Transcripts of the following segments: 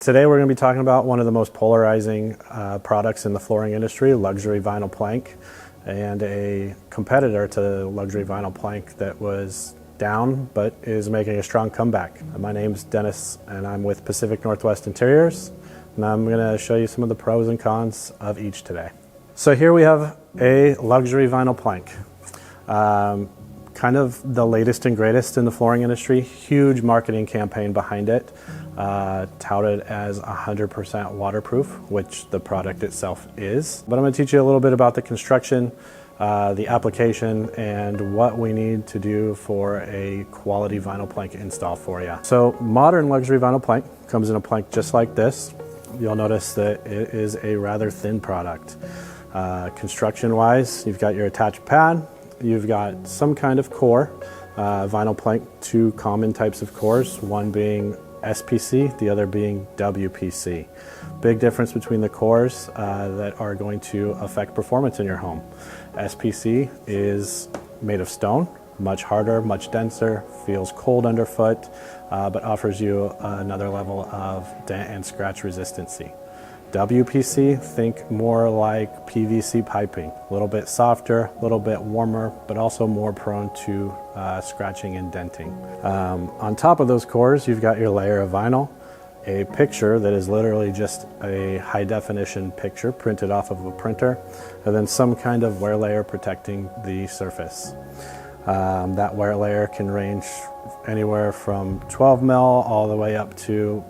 Today we're going to be talking about one of the most polarizing products in the flooring industry, luxury vinyl plank, and a competitor to luxury vinyl plank that was down but is making a strong comeback. My name's Dennis and I'm with Pacific Northwest Interiors, and I'm going to show you some of the pros and cons of each today. So here we have a luxury vinyl plank. Kind of the latest and greatest in the flooring industry, huge marketing campaign behind it, touted as 100% waterproof, which the product itself is. But I'm going to teach you a little bit about the construction, the application, and what we need to do for a quality vinyl plank install for you. So modern luxury vinyl plank comes in a plank just like this. You'll notice that it is a rather thin product. Construction-wise, you've got your attached pad. You've got some kind of core, vinyl plank, two common types of cores, one being SPC, the other being WPC. Big difference between the cores that are going to affect performance in your home. SPC is made of stone, much harder, much denser, feels cold underfoot, but offers you another level of dent and scratch resistancy. WPC, think more like PVC piping, a little bit softer, a little bit warmer, but also more prone to scratching and denting. On top of those cores, you've got your layer of vinyl, a picture that is literally just a high definition picture printed off of a printer, and then some kind of wear layer protecting the surface. That wear layer can range anywhere from 12 mil all the way up to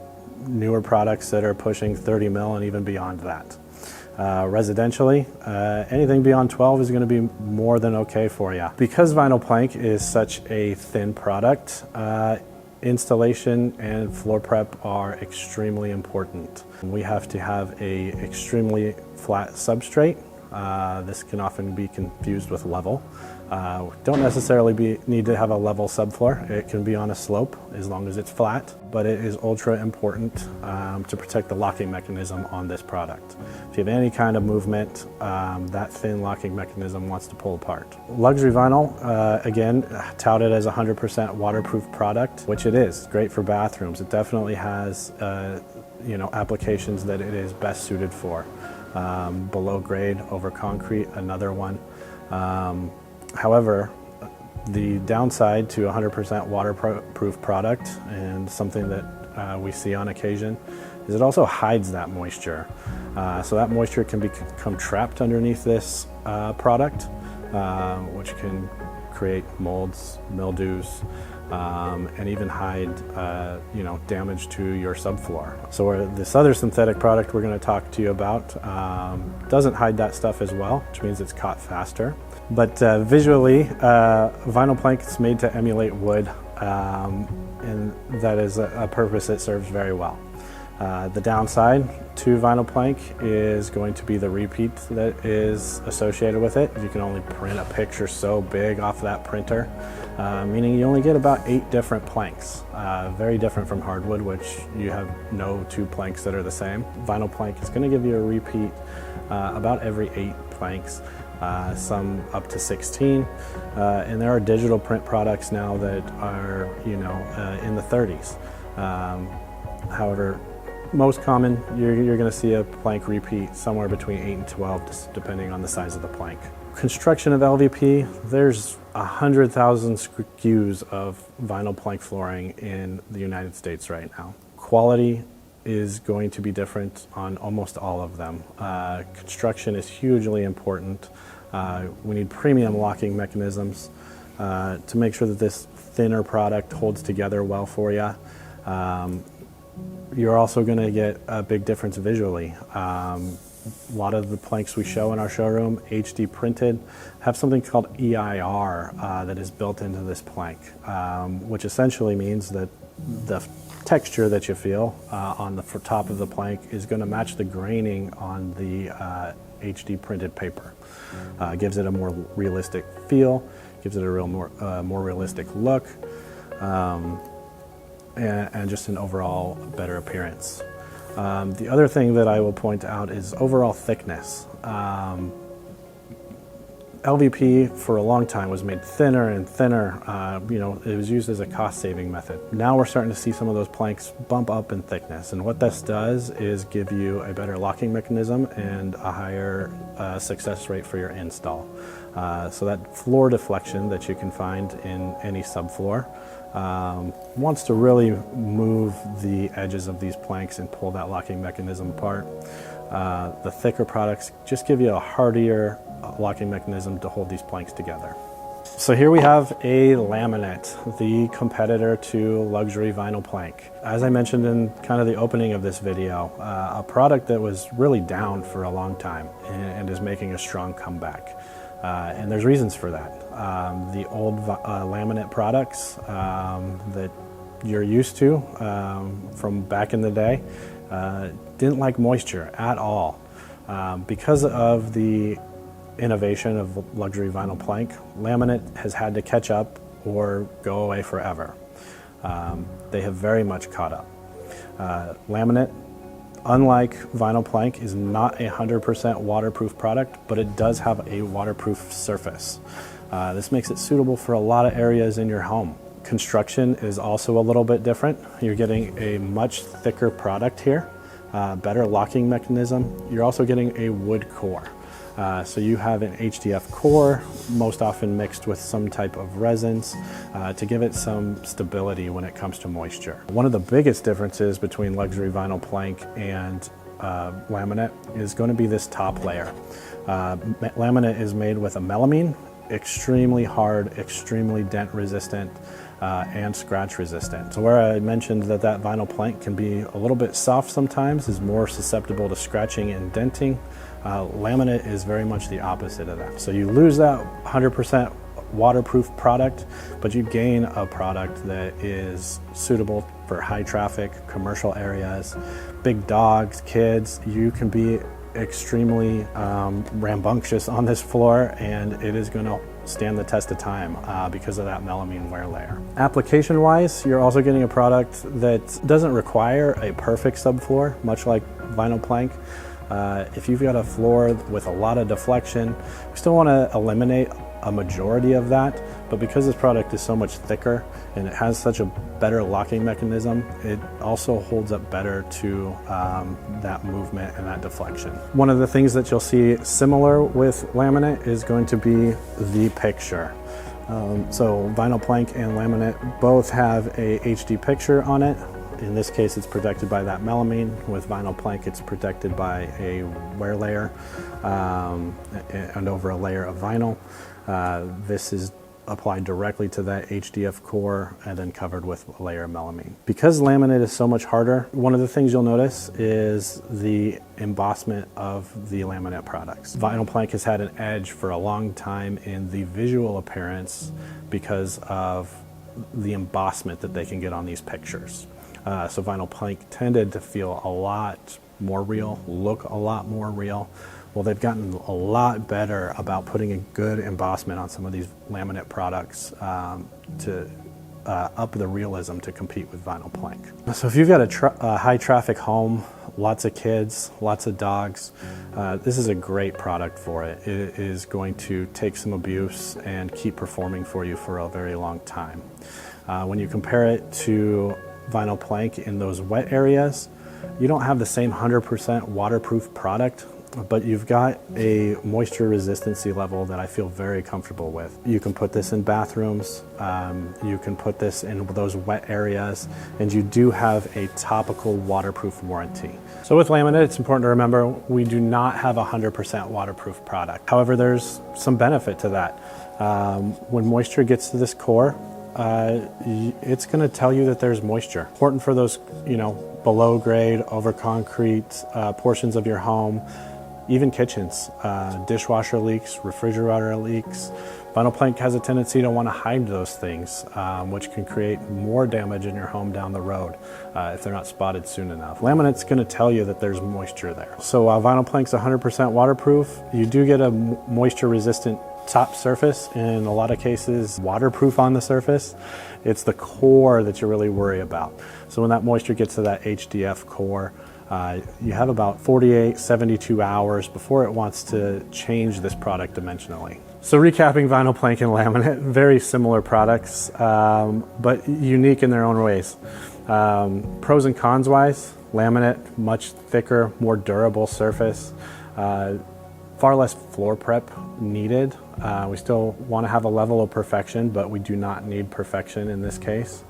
newer products that are pushing 30 mil and even beyond that. Residentially, anything beyond 12 is going to be more than okay for you. Because vinyl plank is such a thin product, installation and floor prep are extremely important. We have to have a extremely flat substrate. This can often be confused with level. Don't necessarily need to have a level subfloor. It can be on a slope as long as it's flat, but it is ultra important to protect the locking mechanism on this product. If you have any kind of movement, that thin locking mechanism wants to pull apart. Luxury vinyl, again, touted as a 100% waterproof product, which it is. Great for bathrooms. It definitely has applications that it is best suited for. Below grade over concrete, another one. However, the downside to 100% waterproof product, and something that we see on occasion, is it also hides that moisture. So that moisture can become trapped underneath this product, which can create molds, mildews, and even hide damage to your subfloor. So this other synthetic product we're going to talk to you about doesn't hide that stuff as well, which means it's caught faster. But visually, vinyl plank is made to emulate wood, and that is a purpose it serves very well. The downside to vinyl plank is going to be the repeat that is associated with it. You can only print a picture so big off that printer, meaning you only get about 8 different planks. Very different from hardwood, which you have no 2 planks that are the same. Vinyl plank is going to give you a repeat about every 8 planks. Some up to 16, and there are digital print products now that are in the 30s. However, most common, you're going to see a plank repeat somewhere between 8 and 12, just depending on the size of the plank. Construction of LVP, there's 100,000 SKUs of vinyl plank flooring in the United States right now. Quality is going to be different on almost all of them. Construction is hugely important. We need premium locking mechanisms to make sure that this thinner product holds together well for you. You're also going to get a big difference visually. A lot of the planks we show in our showroom, HD printed, have something called EIR that is built into this plank, which essentially means that the texture that you feel on the top of the plank is going to match the graining on the HD printed paper. Gives it a more realistic feel, gives it a more realistic look, and just an overall better appearance. The other thing that I will point out is overall thickness. LVP for a long time was made thinner and thinner. It was used as a cost-saving method. Now we're starting to see some of those planks bump up in thickness, and what this does is give you a better locking mechanism and a higher success rate for your install. So that floor deflection that you can find in any subfloor wants to really move the edges of these planks and pull that locking mechanism apart. The thicker products just give you a hardier locking mechanism to hold these planks together. So here we have a Laminate, the competitor to luxury vinyl plank. As I mentioned in kind of the opening of this video, a product that was really down for a long time and is making a strong comeback. And there's reasons for that. The old laminate products that you're used to from back in the day didn't like moisture at all. Because of the innovation of luxury vinyl plank, laminate has had to catch up or go away forever. They have very much caught up. Laminate, unlike vinyl plank, is not 100% waterproof product, but it does have a waterproof surface. This makes it suitable for a lot of areas in your home. Construction is also a little bit different. You're getting a much thicker product here, better locking mechanism. You're also getting a wood core. So you have an HDF core, most often mixed with some type of resins to give it some stability when it comes to moisture. One of the biggest differences between luxury vinyl plank and laminate is going to be this top layer. Laminate is made with a melamine, extremely hard, extremely dent resistant, and scratch resistant. So where I mentioned that vinyl plank can be a little bit soft sometimes, is more susceptible to scratching and denting, laminate is very much the opposite of that. So you lose that 100% waterproof product, but you gain a product that is suitable for high traffic, commercial areas, big dogs, kids. You can be extremely rambunctious on this floor, and it is going to stand the test of time because of that melamine wear layer. Application wise, you're also getting a product that doesn't require a perfect subfloor, much like vinyl plank. If you've got a floor with a lot of deflection, we still want to eliminate a majority of that, but because this product is so much thicker and it has such a better locking mechanism, it also holds up better to that movement and that deflection. One of the things that you'll see similar with laminate is going to be the picture. So vinyl plank and laminate both have a HD picture on it. In this case, it's protected by that melamine. With vinyl plank, it's protected by a wear layer and over a layer of vinyl. This is applied directly to that HDF core and then covered with a layer of melamine. Because laminate is so much harder, one of the things you'll notice is the embossment of the laminate products. Vinyl plank has had an edge for a long time in the visual appearance because of the embossment that they can get on these pictures. So vinyl plank tended to feel a lot more real, look a lot more real. Well, they've gotten a lot better about putting a good embossment on some of these laminate products to up the realism to compete with vinyl plank. So if you've got a high traffic home, lots of kids, lots of dogs, this is a great product for it. It is going to take some abuse and keep performing for you for a very long time. When you compare it to vinyl plank in those wet areas, you don't have the same 100% waterproof product, but you've got a moisture resistancy level that I feel very comfortable with. You can put this in bathrooms, you can put this in those wet areas, and you do have a topical waterproof warranty. So with laminate, it's important to remember we do not have a 100% waterproof product. However, there's some benefit to that. When moisture gets to this core, it's going to tell you that there's moisture. Important for those, below grade, over concrete portions of your home, even kitchens, dishwasher leaks, refrigerator leaks. Vinyl plank has a tendency to want to hide those things, which can create more damage in your home down the road if they're not spotted soon enough. Laminate's going to tell you that there's moisture there. So while vinyl plank's 100% waterproof, you do get a moisture resistant top surface, in a lot of cases waterproof on the surface. It's the core that you really worry about. So when that moisture gets to that HDF core, you have about 48, 72 hours before it wants to change this product dimensionally. So recapping vinyl plank and laminate, very similar products, but unique in their own ways. Pros and cons wise, laminate, much thicker, more durable surface, far less floor prep needed. We still want to have a level of perfection, but we do not need perfection in this case.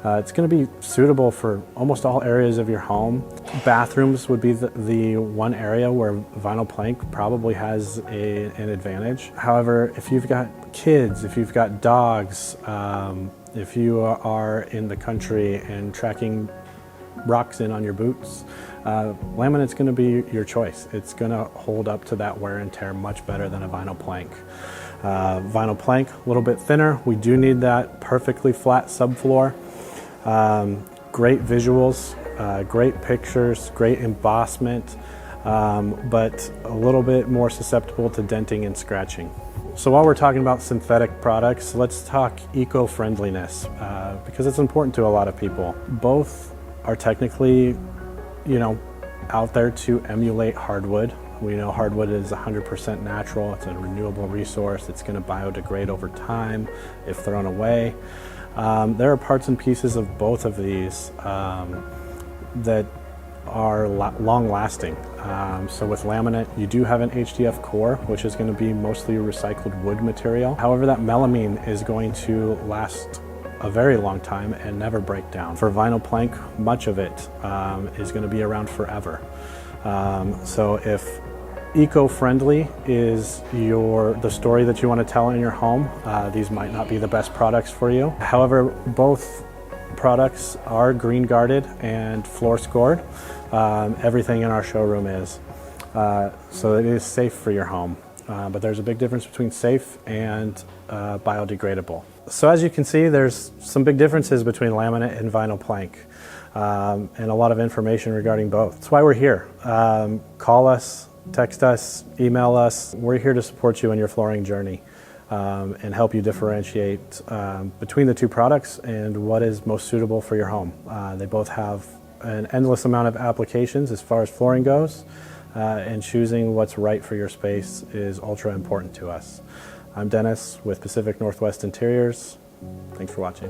It's going to be suitable for almost all areas of your home. Bathrooms would be the one area where vinyl plank probably has an advantage. However, if you've got kids, if you've got dogs, if you are in the country and tracking rocks in on your boots, laminate's going to be your choice. It's going to hold up to that wear and tear much better than a vinyl plank. Vinyl plank, a little bit thinner. We do need that perfectly flat subfloor. Great visuals, great pictures, great embossment, but a little bit more susceptible to denting and scratching. So while we're talking about synthetic products, let's talk eco-friendliness, because it's important to a lot of people. Both are technically, out there to emulate hardwood. We know hardwood is 100% natural, it's a renewable resource, it's going to biodegrade over time if thrown away. There are parts and pieces of both of these that are long-lasting. So with laminate, you do have an HDF core, which is going to be mostly recycled wood material. However, that melamine is going to last a very long time and never break down. For vinyl plank, much of it is going to be around forever. So if eco-friendly is the story that you want to tell in your home, these might not be the best products for you. However, both products are green guarded and floor scored. Everything in our showroom is. So it is safe for your home. But there's a big difference between safe and biodegradable. So as you can see, there's some big differences between laminate and vinyl plank, and a lot of information regarding both. That's why we're here. Call us, text us, email us. We're here to support you in your flooring journey and help you differentiate between the two products and what is most suitable for your home. They both have an endless amount of applications as far as flooring goes, and choosing what's right for your space is ultra important to us. I'm Dennis with Pacific Northwest Interiors. Thanks for watching.